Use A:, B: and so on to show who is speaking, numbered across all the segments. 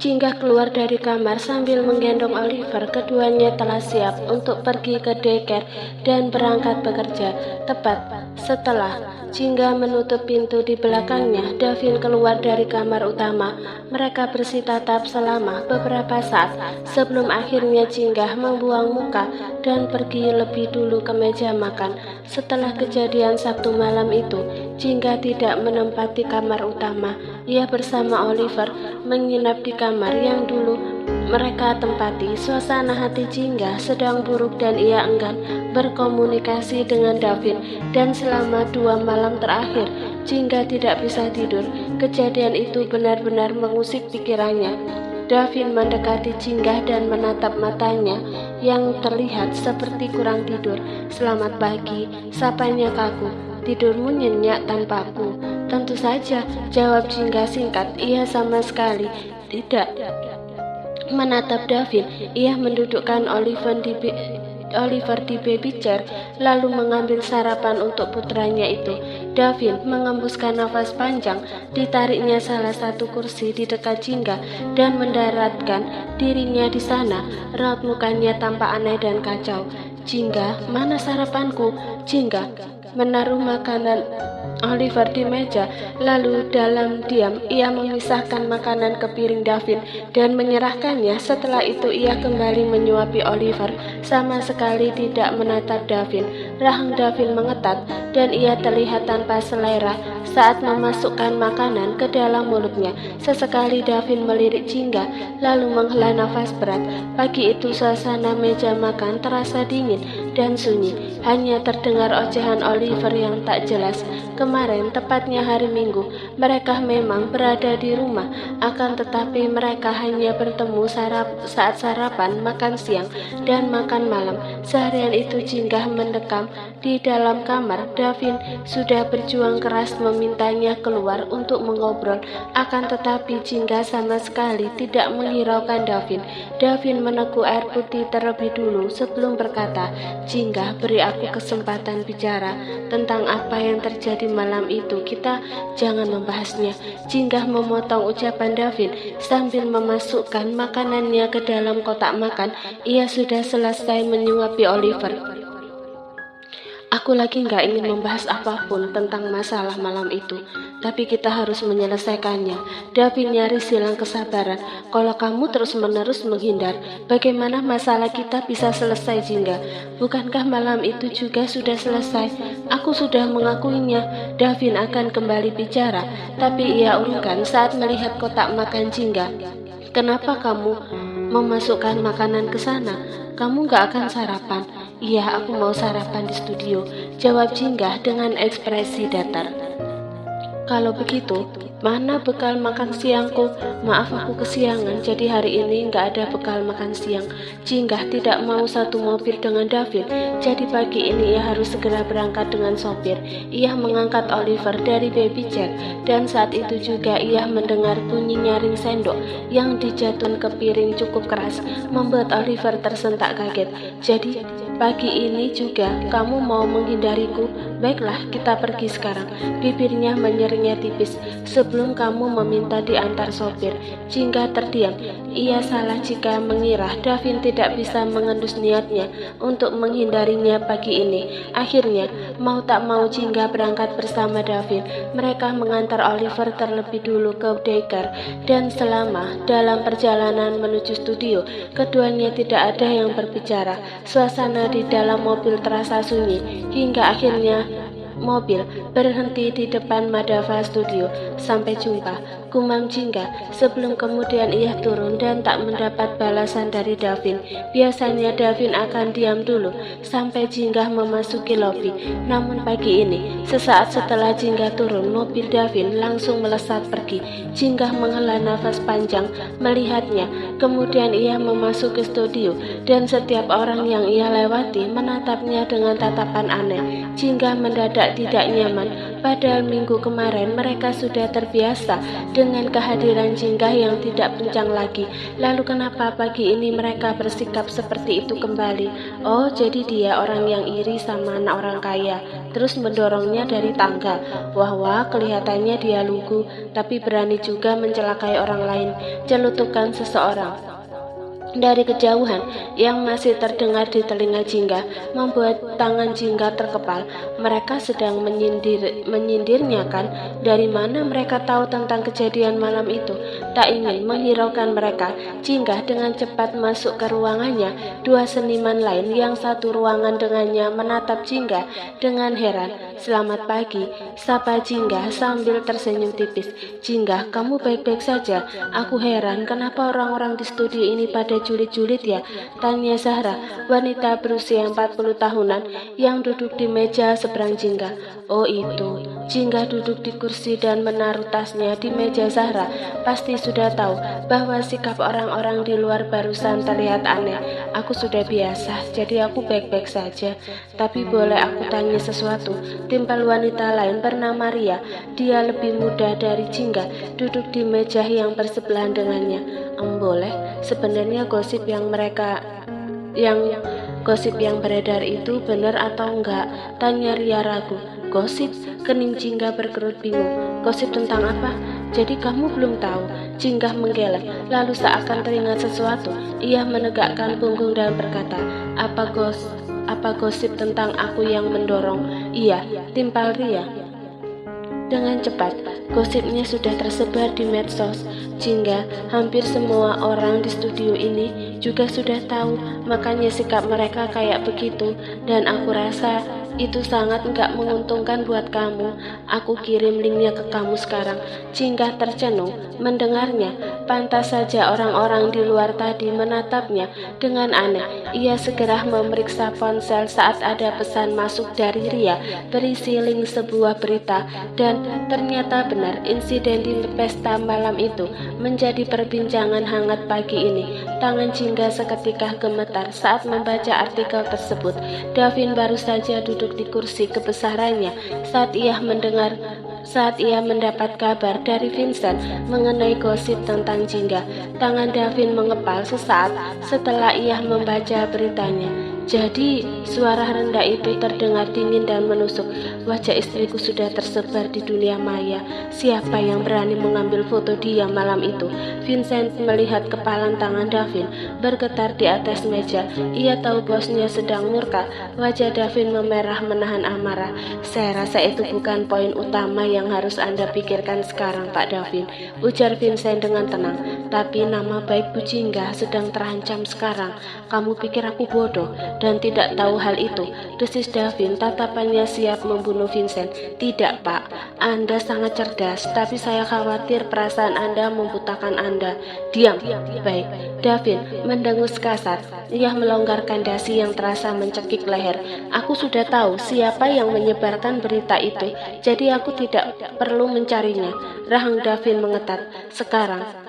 A: Jingga keluar dari kamar sambil menggendong Oliver. Keduanya telah siap untuk pergi ke daycare dan berangkat bekerja. Tepat setelah Jingga menutup pintu di belakangnya, Davin keluar dari kamar utama. Mereka bersih tatap selama beberapa saat sebelum akhirnya Jingga membuang muka dan pergi lebih dulu ke meja makan. Setelah kejadian Sabtu malam itu, Jingga tidak menempati kamar utama. Ia bersama Oliver menginap di kamar yang dulu mereka tempati. Suasana hati Jingga sedang buruk dan ia enggan berkomunikasi dengan Davin. Dan selama 2 malam terakhir, Jingga tidak bisa tidur. Kejadian itu benar-benar mengusik pikirannya. Davin mendekati Jingga dan menatap matanya yang terlihat seperti kurang tidur. "Selamat pagi," sapanya kaku. "Tidurmu nyenyak tanpaku?" "Tentu saja," jawab Jingga singkat. Ia sama sekali tidak menatap Davin. Ia mendudukkan Oliver di baby chair, lalu mengambil sarapan untuk putranya itu. Davin mengembuskan nafas panjang, ditariknya salah satu kursi di dekat Jingga dan mendaratkan dirinya di sana. Raut mukanya tampak aneh dan kacau. "Jingga, mana sarapanku?" Jingga menaruh makanan Oliver di meja, lalu dalam diam ia memisahkan makanan ke piring Davin dan menyerahkannya. Setelah itu ia kembali menyuapi Oliver, sama sekali tidak menatap Davin. Rahang Davin mengetat dan ia terlihat tanpa selera saat memasukkan makanan ke dalam mulutnya. Sesekali Davin melirik Jingga lalu menghela nafas berat. Pagi itu suasana meja makan terasa dingin dan sunyi. Hanya terdengar ocehan Oliver yang tak jelas. Kemarin, tepatnya hari Minggu, mereka memang berada di rumah, akan tetapi mereka hanya bertemu saat sarapan, makan siang, dan makan malam. Seharian itu Jingga mendekam di dalam kamar. Davin sudah berjuang keras memintanya keluar untuk mengobrol, akan tetapi Jingga sama sekali tidak menghiraukan Davin. Davin meneguk air putih terlebih dulu sebelum berkata, "Jingga, beri aku kesempatan bicara tentang apa yang terjadi malam itu. Kita jangan membahasnya." Jingga memotong ucapan Davin sambil memasukkan makanannya ke dalam kotak makan. Ia sudah selesai menyuapi Oliver. "Aku lagi nggak ingin membahas apapun tentang masalah malam itu, tapi kita harus menyelesaikannya." Davin nyaris hilang kesabaran. "Kalau kamu terus-menerus menghindar, bagaimana masalah kita bisa selesai, Jingga? Bukankah malam itu juga sudah selesai?" "Aku sudah mengakuinya." Davin akan kembali bicara, tapi ia urungkan saat melihat kotak makan Jingga. "Kenapa kamu memasukkan makanan ke sana? Kamu nggak akan sarapan?" "Iya, aku mau sarapan di studio," jawab Jingga dengan ekspresi datar. "Kalau begitu, mana bekal makan siangku?" "Maaf, aku kesiangan, jadi hari ini nggak ada bekal makan siang." Jingga tidak mau satu mobil dengan Davin, jadi pagi ini ia harus segera berangkat dengan sopir. Ia mengangkat Oliver dari baby chair, dan saat itu juga ia mendengar bunyi nyaring sendok yang dijatuhkan ke piring cukup keras, membuat Oliver tersentak kaget. "Jadi, pagi ini juga kamu mau menghindariku? Baiklah, kita pergi sekarang." Bibirnya menyeringnya tipis. "Sebelum kamu meminta diantar sopir." Jingga terdiam. Ia salah jika mengira Davin tidak bisa mengendus niatnya untuk menghindarinya pagi ini. Akhirnya, mau tak mau Jingga berangkat bersama Davin. Mereka mengantar Oliver terlebih dulu ke daycare, dan selama dalam perjalanan menuju studio, keduanya tidak ada yang berbicara. Suasana di dalam mobil terasa sunyi, hingga akhirnya mobil berhenti di depan Madava Studio. "Sampai jumpa," gumam Jingga sebelum kemudian ia turun dan tak mendapat balasan dari Davin. Biasanya Davin akan diam dulu sampai Jingga memasuki lobi. Namun pagi ini, sesaat setelah Jingga turun, mobil Davin langsung melesat pergi. Jingga menghela nafas panjang melihatnya. Kemudian ia memasuki studio dan setiap orang yang ia lewati menatapnya dengan tatapan aneh. Jingga mendadak tidak nyaman. Padahal minggu kemarin mereka sudah terbiasa dengan kehadiran Jingga yang tidak pincang lagi. Lalu kenapa pagi ini mereka bersikap seperti itu kembali? Oh, jadi dia orang yang iri sama anak orang kaya, terus mendorongnya dari tangga. Wah, kelihatannya dia lugu, tapi berani juga mencelakai orang lain, celutukan seseorang dari kejauhan yang masih terdengar di telinga Jingga membuat tangan Jingga terkepal. Mereka sedang menyindirnya kan? Dari mana mereka tahu tentang kejadian malam itu? Tak ingin menghiraukan mereka, Jingga dengan cepat masuk ke ruangannya. Dua seniman lain yang satu ruangan dengannya menatap Jingga dengan heran. Selamat pagi, sapa Jingga sambil tersenyum tipis. Jingga, kamu baik-baik saja? Aku heran kenapa orang-orang di studio ini pada julid-julid ya? Tanya Zahra, wanita berusia 40 tahunan yang duduk di meja seberang Jingga. Oh itu, Jingga duduk di kursi dan menaruh tasnya di meja Zahra. Pasti sudah tahu bahwa sikap orang-orang di luar barusan terlihat aneh. Aku sudah biasa, jadi aku baik-baik saja. Tapi boleh aku tanya sesuatu? Timpal wanita lain bernama Ria. Dia lebih muda dari Jingga, duduk di meja yang bersebelahan dengannya. Boleh, sebenarnya gosip yang beredar itu benar atau enggak? Tanya Ria ragu. Gosip? Kening Jingga berkerut bingung. Gosip tentang apa? Jadi kamu belum tahu? Jingga menggeleng, lalu seakan teringat sesuatu. Ia menegakkan punggung dan berkata, Apa gosip tentang aku yang mendorong? Iya, timpal Ria. Dengan cepat, gosipnya sudah tersebar di medsos. Jingga, hampir semua orang di studio ini juga sudah tahu, makanya sikap mereka kayak begitu. Dan aku rasa itu sangat nggak menguntungkan buat kamu. Aku kirim linknya ke kamu sekarang. Jingga tercenung mendengarnya. Pantas saja orang-orang di luar tadi menatapnya dengan aneh. Ia segera memeriksa ponsel saat ada pesan masuk dari Ria berisi link sebuah berita, dan ternyata benar insiden di pesta malam itu menjadi perbincangan hangat pagi ini. Tangan Jingga seketika gemetar saat membaca artikel tersebut. Davin baru saja duduk di kursi kebesarannya saat ia mendapat kabar dari Vincent mengenai gosip tentang Jingga. Tangan Davin mengepal sesaat setelah ia membaca beritanya. Jadi, suara rendah itu terdengar dingin dan menusuk. Wajah istriku sudah tersebar di dunia maya. Siapa yang berani mengambil foto dia malam itu? Vincent melihat kepalan tangan Davin bergetar di atas meja. Ia tahu bosnya sedang murka. Wajah Davin memerah menahan amarah. Saya rasa itu bukan poin utama yang harus Anda pikirkan sekarang, Pak Davin, ujar Vincent dengan tenang. Tapi nama baik Bu Jingga sedang terancam sekarang. Kamu pikir aku bodoh dan tidak tahu hal itu? Desis Davin, tatapannya siap membunuh Vincent. Tidak, Pak. Anda sangat cerdas, tapi saya khawatir perasaan Anda membutakan Anda. Diam. Baik. Davin mendengus kasar. Ia melonggarkan dasi yang terasa mencekik leher. Aku sudah tahu siapa yang menyebarkan berita itu, jadi aku tidak perlu mencarinya. Rahang Davin mengetat. Sekarang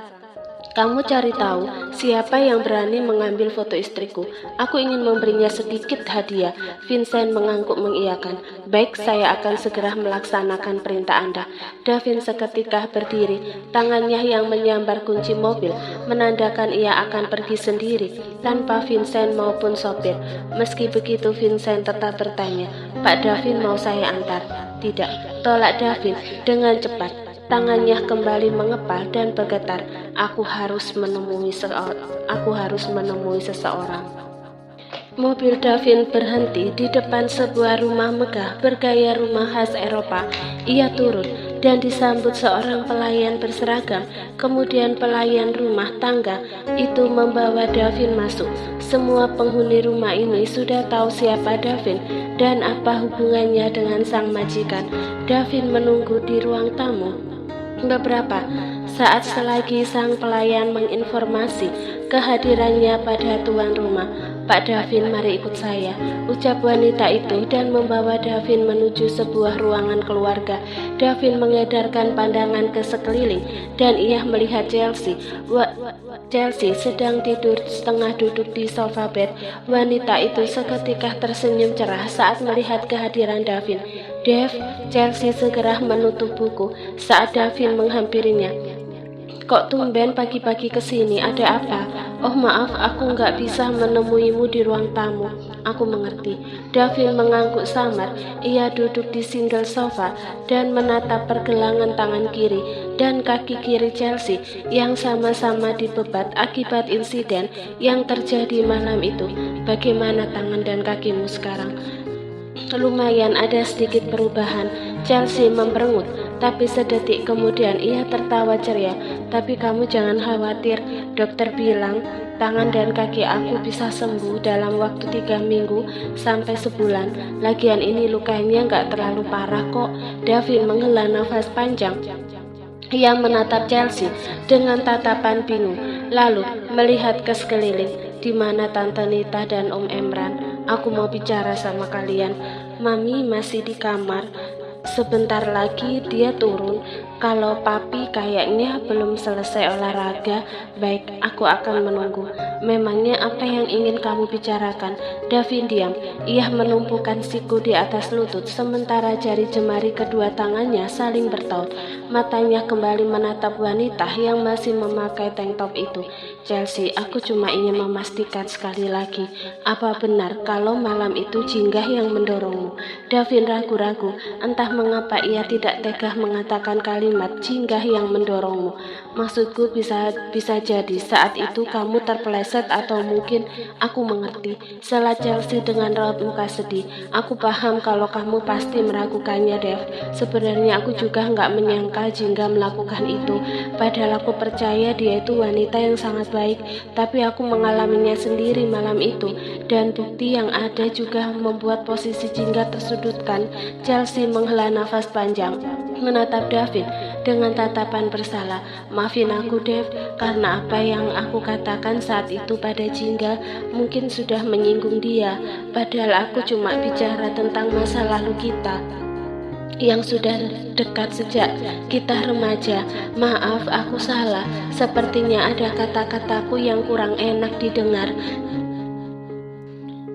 A: kamu cari tahu siapa yang berani mengambil foto istriku. Aku ingin memberinya sedikit hadiah. Vincent mengangguk mengiyakan. Baik, saya akan segera melaksanakan perintah Anda. Davin seketika berdiri. Tangannya yang menyambar kunci mobil menandakan ia akan pergi sendiri tanpa Vincent maupun sopir. Meski begitu, Vincent tetap bertanya, Pak Davin, mau saya antar? Tidak, tolak Davin dengan cepat. Tangannya kembali mengepal dan bergetar. Aku harus menemui seseorang. Mobil Davin berhenti di depan sebuah rumah megah bergaya rumah khas Eropa. Ia turun dan disambut seorang pelayan berseragam. Kemudian pelayan rumah tangga itu membawa Davin masuk. Semua penghuni rumah ini sudah tahu siapa Davin dan apa hubungannya dengan sang majikan. Davin menunggu di ruang tamu beberapa saat selagi sang pelayan menginformasi kehadirannya pada tuan rumah. Pak Davin, mari ikut saya, ucap wanita itu dan membawa Davin menuju sebuah ruangan keluarga. Davin mengedarkan pandangan ke sekeliling dan ia melihat Chelsea, Chelsea sedang tidur setengah duduk di sofa bed. Wanita itu seketika tersenyum cerah saat melihat kehadiran Davin. "Dev," Chelsea segera menutup buku saat Davin menghampirinya. "Kok tumben pagi-pagi kesini, ada apa?" "Oh maaf, aku nggak bisa menemuimu di ruang tamu." "Aku mengerti." Davin mengangguk samar. Ia duduk di single sofa dan menatap pergelangan tangan kiri dan kaki kiri Chelsea yang sama-sama dibebat akibat insiden yang terjadi malam itu. "Bagaimana tangan dan kakimu sekarang?" "Lumayan ada sedikit perubahan." Chelsea memperengut, tapi sedetik kemudian ia tertawa ceria. "Tapi kamu jangan khawatir, dokter bilang tangan dan kaki aku bisa sembuh dalam waktu 3 minggu sampai sebulan. Lagian ini lukanya nggak terlalu parah kok." Davin menghela nafas panjang. Ia menatap Chelsea dengan tatapan bingung, lalu melihat ke sekeliling. "Di mana Tante Nita dan Om Emran? Aku mau bicara sama kalian." "Mami masih di kamar. Sebentar lagi dia turun. Kalau papi kayaknya belum selesai olahraga." "Baik, aku akan menunggu." "Memangnya apa yang ingin kamu bicarakan?" Davin diam. Ia menumpukan siku di atas lutut, sementara jari jemari kedua tangannya saling bertaut. Matanya kembali menatap wanita yang masih memakai tank top itu. "Chelsea, aku cuma ingin memastikan sekali lagi, apa benar kalau malam itu Jinggah yang mendorongmu?" Davin ragu-ragu, entah mengapa ia tidak tega mengatakan kalimat Jinggah yang mendorongmu. "Maksudku bisa jadi saat itu kamu terpeleset atau mungkin..." "Aku mengerti," sela Chelsea dengan raut muka sedih. "Aku paham kalau kamu pasti meragukannya, Dev. Sebenarnya aku juga nggak menyangka Jinggah melakukan itu. Padahal aku percaya dia itu wanita yang sangat baik. Tapi aku mengalaminya sendiri malam itu. Dan bukti yang ada juga membuat posisi Jinggah tersudutkan." Chelsea menghela nafas panjang, menatap Davin dengan tatapan bersalah. "Maafin aku, Dev, karena apa yang aku katakan saat itu pada Jinggah mungkin sudah menyinggung dia. Padahal aku cuma bicara tentang masa lalu kita yang sudah dekat sejak kita remaja. Maaf, aku salah. Sepertinya ada kata-kataku yang kurang enak didengar."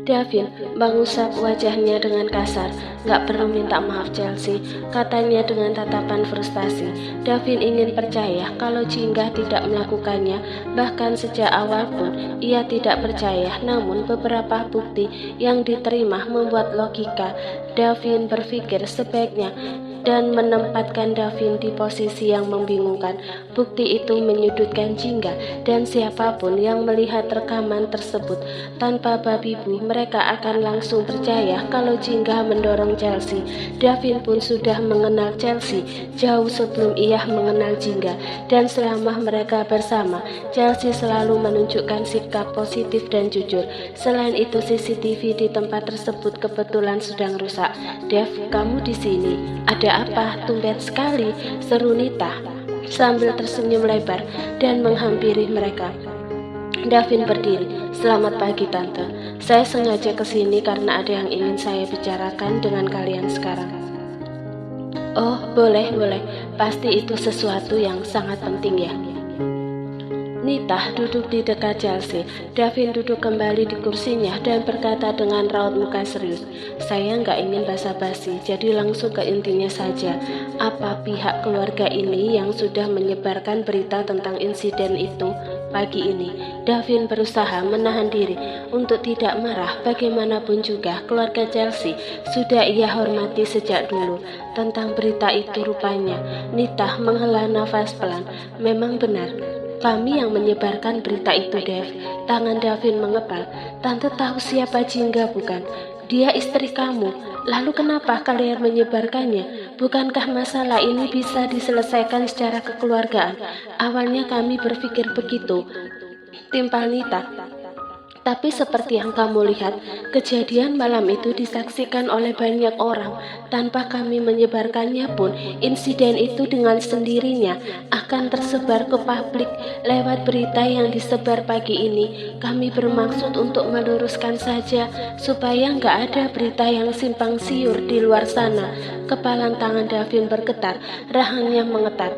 A: Davin mengusap wajahnya dengan kasar. "Gak perlu minta maaf, Chelsea," katanya dengan tatapan frustasi. Davin ingin percaya kalau Jinggah tidak melakukannya. Bahkan sejak awal pun ia tidak percaya. Namun beberapa bukti yang diterima membuat logika. Davin berpikir sebaiknya dan menempatkan Davin di posisi yang membingungkan. Bukti itu menyudutkan Jinggah dan siapapun yang melihat rekaman tersebut tanpa babi bu, mereka akan langsung percaya kalau Jinggah mendorong Chelsea. Davin pun sudah mengenal Chelsea jauh sebelum ia mengenal Jinggah, dan selama mereka bersama, Chelsea selalu menunjukkan sikap positif dan jujur. Selain itu, CCTV di tempat tersebut kebetulan sedang rusak. "Dev, kamu di sini. Ada apa? Tumben sekali," seru Nita sambil tersenyum lebar dan menghampiri mereka. Davin berdiri. "Selamat pagi, Tante. Saya sengaja kesini karena ada yang ingin saya bicarakan dengan kalian sekarang." "Oh, boleh. Pasti itu sesuatu yang sangat penting ya." Nita duduk di dekat Chelsea. Davin duduk kembali di kursinya dan berkata dengan raut muka serius, "Saya nggak ingin basa-basi, jadi langsung ke intinya saja. Apa pihak keluarga ini yang sudah menyebarkan berita tentang insiden itu pagi ini?" Davin berusaha menahan diri untuk tidak marah. Bagaimanapun juga, keluarga Chelsea sudah ia hormati sejak dulu. Tentang berita itu rupanya. Nita menghela nafas pelan. "Memang benar. Kami yang menyebarkan berita itu, Dev." Tangan Davin mengepal. "Tante tahu siapa Jinggah, bukan? Dia istri kamu. Lalu kenapa kalian menyebarkannya? Bukankah masalah ini bisa diselesaikan secara kekeluargaan?" "Awalnya kami berpikir begitu," timpal Nita. "Tapi seperti yang kamu lihat, kejadian malam itu disaksikan oleh banyak orang. Tanpa kami menyebarkannya pun, insiden itu dengan sendirinya akan tersebar ke publik lewat berita yang disebar pagi ini. Kami bermaksud untuk meluruskan saja, supaya nggak ada berita yang simpang siur di luar sana." Kepalan tangan Davin bergetar, rahangnya mengetat.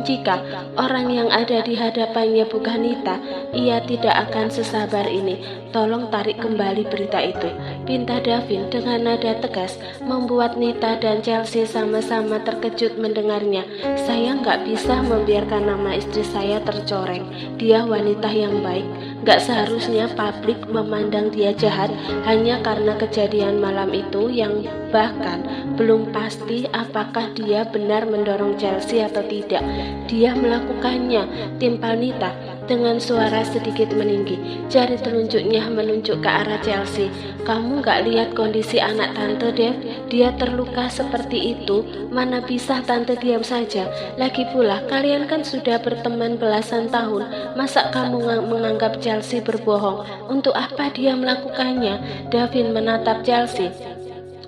A: Jika orang yang ada di hadapannya bukan Nita, ia tidak akan sesabar ini. Tolong tarik kembali berita itu, pinta Davin dengan nada tegas, membuat Nita dan Chelsea sama-sama terkejut mendengarnya. Saya nggak bisa membiarkan nama istri saya tercoreng. Dia wanita yang baik. Nggak seharusnya publik memandang dia jahat hanya karena kejadian malam itu yang bahkan belum pasti apakah dia benar mendorong Chelsea atau tidak. Dia melakukannya, timpal Nita dengan suara sedikit meninggi. Jari telunjuknya menunjuk ke arah Chelsea. Kamu gak lihat kondisi anak tante, Dev? Dia terluka seperti itu. Mana bisa tante diam saja? Lagi pula, kalian kan sudah berteman belasan tahun. Masa kamu menganggap Chelsea berbohong? Untuk apa dia melakukannya? Davin menatap Chelsea.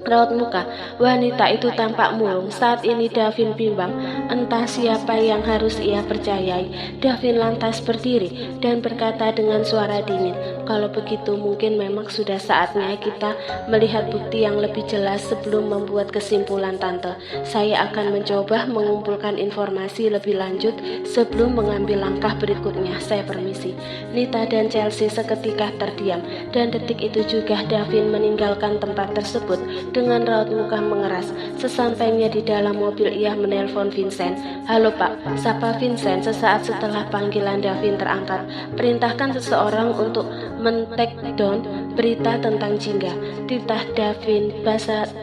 A: Raut muka wanita itu tampak murung. Saat ini Davin bimbang, entah siapa yang harus ia percayai. Davin lantas berdiri dan berkata dengan suara dingin, kalau begitu mungkin memang sudah saatnya kita melihat bukti yang lebih jelas sebelum membuat kesimpulan tante. Saya akan mencoba mengumpulkan informasi lebih lanjut sebelum mengambil langkah berikutnya. Saya permisi. Nita dan Chelsea seketika terdiam, dan detik itu juga Davin meninggalkan tempat tersebut dengan raut muka mengeras. Sesampainya di dalam mobil ia menelpon Vincent. Halo Pak, sapa Vincent sesaat setelah panggilan Davin terangkat. Perintahkan seseorang untuk men-take down berita tentang Jingga. Titah Davin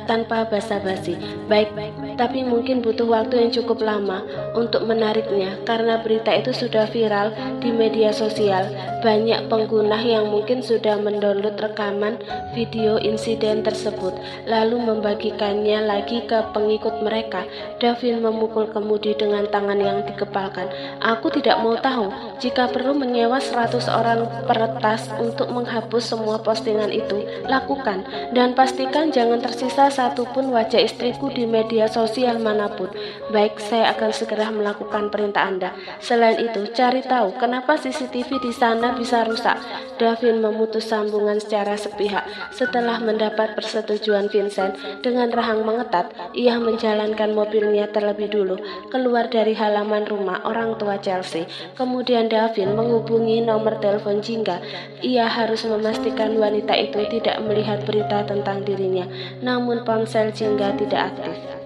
A: tanpa basa-basi. Baik, tapi mungkin butuh waktu yang cukup lama untuk menariknya karena berita itu sudah viral di media sosial. Banyak pengguna yang mungkin sudah mendownload rekaman video insiden tersebut lalu membagikannya lagi ke pengikut mereka. Davin memukul kemudi dengan tangan yang dikepalkan. Aku tidak mau tahu. Jika perlu menyewa 100 orang peretas untuk menghapus semua postingan itu, lakukan. Dan pastikan jangan tersisa satupun wajah istriku di media sosial manapun. Baik, saya akan segera melakukan perintah Anda. Selain itu, cari tahu kenapa CCTV di sana bisa rusak. Davin memutus sambungan secara sepihak. Setelah mendapat persetujuan Vincent, dengan rahang mengetat, ia menjalankan mobilnya terlebih dulu keluar dari halaman rumah orang tua Chelsea. Kemudian Davin menghubungi nomor telepon Jingga. Ia harus memastikan wanita itu tidak melihat berita tentang dirinya. Namun ponsel Jingga tidak aktif.